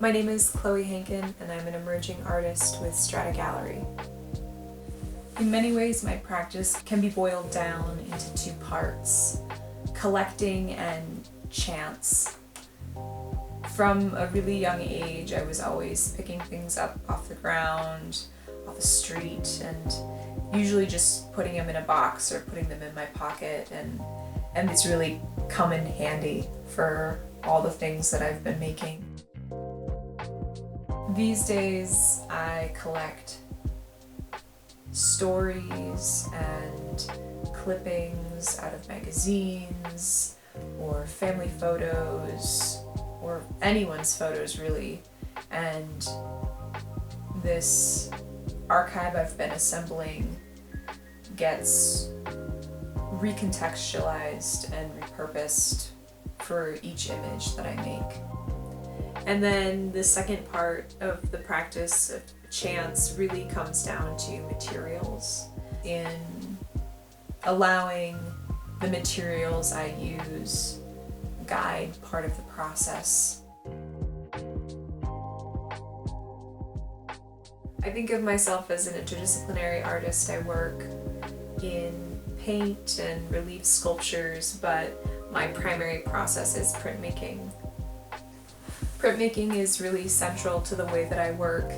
My name is Chloe Hanken, and I'm an emerging artist with Strata Gallery. In many ways, my practice can be boiled down into two parts: collecting and chance. From a really young age, I was always picking things up off the ground, off the street, and usually just putting them in a box or putting them in my pocket, and it's really come in handy for all the things that I've been making. These days, I collect stories and clippings out of magazines or family photos or anyone's photos really, and this archive I've been assembling gets recontextualized and repurposed for each image that I make. And then the second part of the practice of chance really comes down to materials, in allowing the materials I use guide part of the process. I think of myself as an interdisciplinary artist. I work in paint and relief sculptures, but my primary process is printmaking. Printmaking is really central to the way that I work,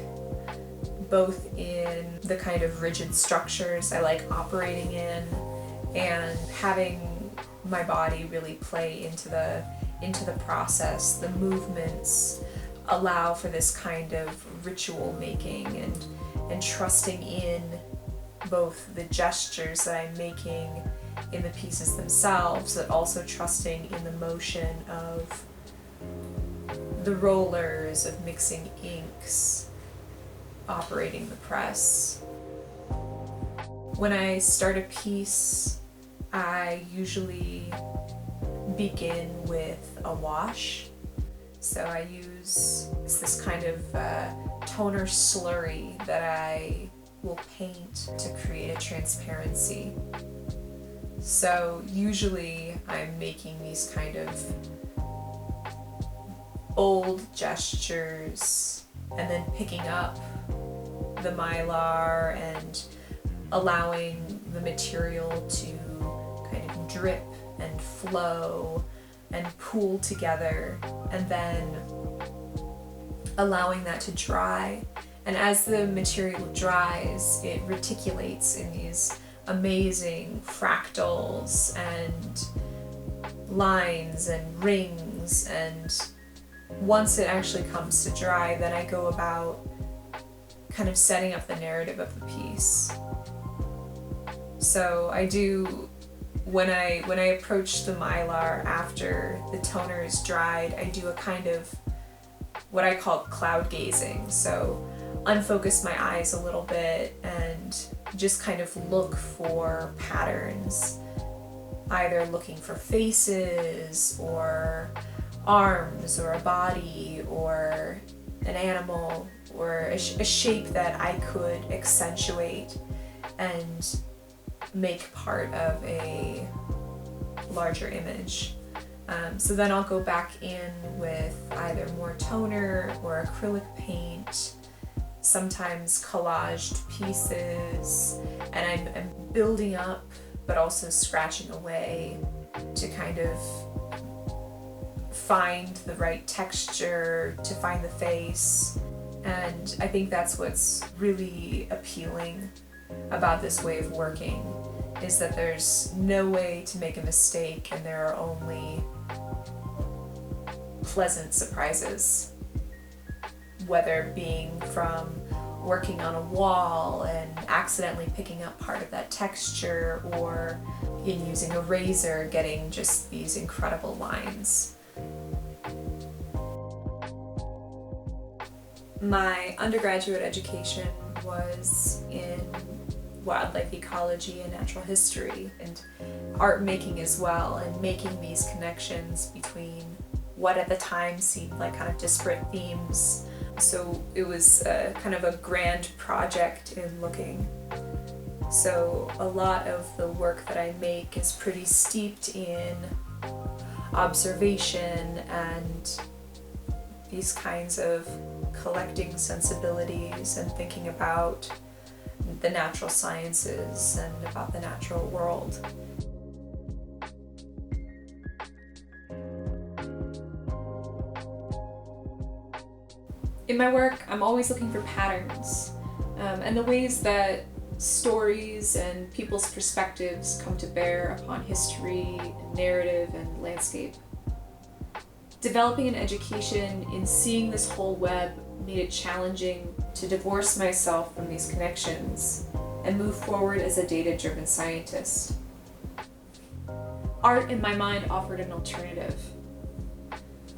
both in the kind of rigid structures I like operating in and having my body really play into the process. The movements allow for this kind of ritual making and trusting in both the gestures that I'm making in the pieces themselves, but also trusting in the motion of the rollers, of mixing inks, operating the press. When I start a piece, I usually begin with a wash. So I use this kind of toner slurry that I will paint to create a transparency. So usually I'm making these kind of bold gestures and then picking up the mylar and allowing the material to kind of drip and flow and pool together, and then allowing that to dry. And as the material dries, it reticulates in these amazing fractals and lines and rings, and once it actually comes to dry, then I go about kind of setting up the narrative of the piece. So I do, when I approach the mylar after the toner is dried, I do a kind of what I call cloud gazing. So unfocus my eyes a little bit and just kind of look for patterns, either looking for faces or arms or a body or an animal or a shape that I could accentuate and make part of a larger image. So then I'll go back in with either more toner or acrylic paint, sometimes collaged pieces, and I'm building up but also scratching away to kind of find the right texture, to find the face. And I think that's what's really appealing about this way of working, is that there's no way to make a mistake and there are only pleasant surprises, whether being from working on a wall and accidentally picking up part of that texture, or in using a razor getting just these incredible lines. My undergraduate education was in wildlife ecology and natural history, and art making as well, and making these connections between what at the time seemed like kind of disparate themes. So it was kind of a grand project in looking. So a lot of the work that I make is pretty steeped in observation and these kinds of collecting sensibilities and thinking about the natural sciences and about the natural world. In my work, I'm always looking for patterns, and the ways that stories and people's perspectives come to bear upon history, narrative, and landscape. Developing an education in seeing this whole web made it challenging to divorce myself from these connections and move forward as a data-driven scientist. Art, in my mind, offered an alternative.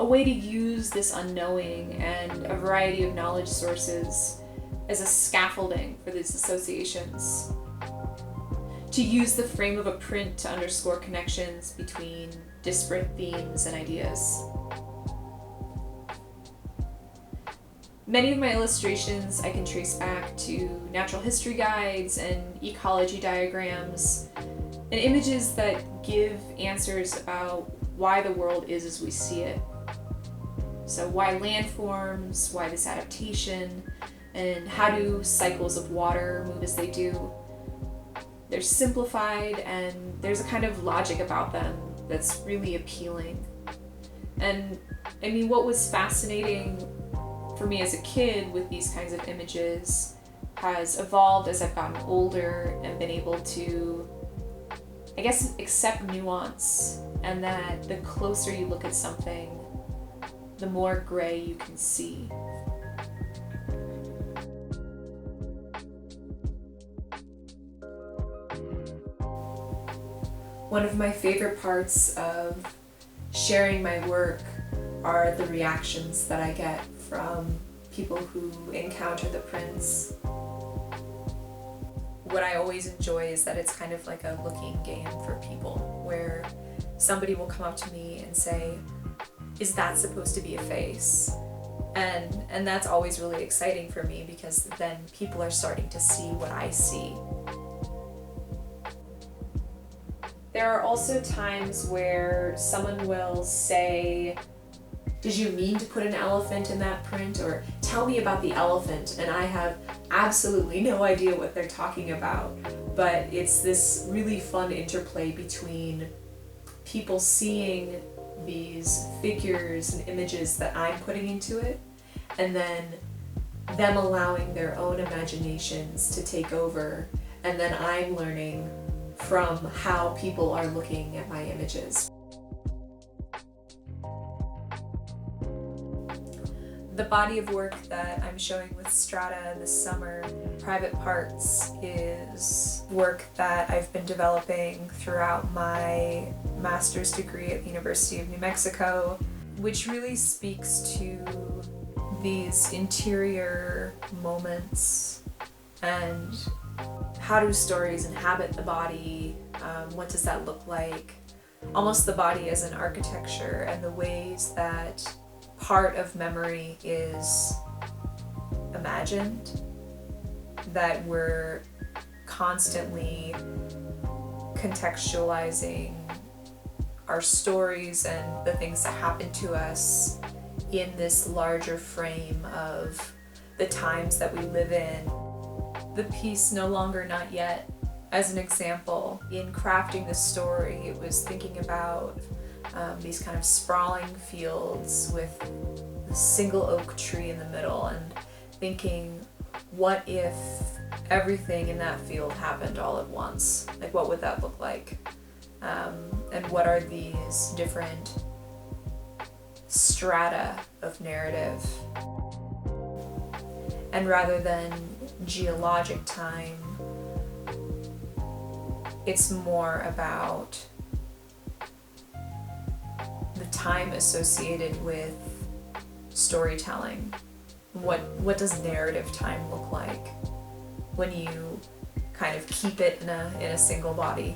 A way to use this unknowing and a variety of knowledge sources as a scaffolding for these associations. To use the frame of a print to underscore connections between disparate themes and ideas. Many of my illustrations I can trace back to natural history guides and ecology diagrams, and images that give answers about why the world is as we see it. So why landforms, why this adaptation, and how do cycles of water move as they do. They're simplified and there's a kind of logic about them that's really appealing. And I mean, what was fascinating for me as a kid with these kinds of images has evolved as I've gotten older and been able to, I guess, accept nuance, and that the closer you look at something, the more gray you can see. One of my favorite parts of sharing my work are the reactions that I get from people who encounter the prints. What I always enjoy is that it's kind of like a looking game for people, where somebody will come up to me and say, "Is that supposed to be a face?" And that's always really exciting for me, because then people are starting to see what I see. There are also times where someone will say, "Did you mean to put an elephant in that print?" or "Tell me about the elephant," and I have absolutely no idea what they're talking about. But it's this really fun interplay between people seeing these figures and images that I'm putting into it, and then them allowing their own imaginations to take over, and then I'm learning from how people are looking at my images. The body of work that I'm showing with Strata this summer, Private Parts, is work that I've been developing throughout my master's degree at the University of New Mexico, which really speaks to these interior moments and how do stories inhabit the body, what does that look like, almost the body as an architecture, and the ways that part of memory is imagined, that we're constantly contextualizing our stories and the things that happen to us in this larger frame of the times that we live in. The piece No Longer Not Yet, as an example, in crafting the story, it was thinking about these kind of sprawling fields with a single oak tree in the middle, and thinking, what if everything in that field happened all at once? Like, what would that look like? And what are these different strata of narrative? And rather than geologic time, it's more about the time associated with storytelling. What does narrative time look like when you kind of keep it in a single body?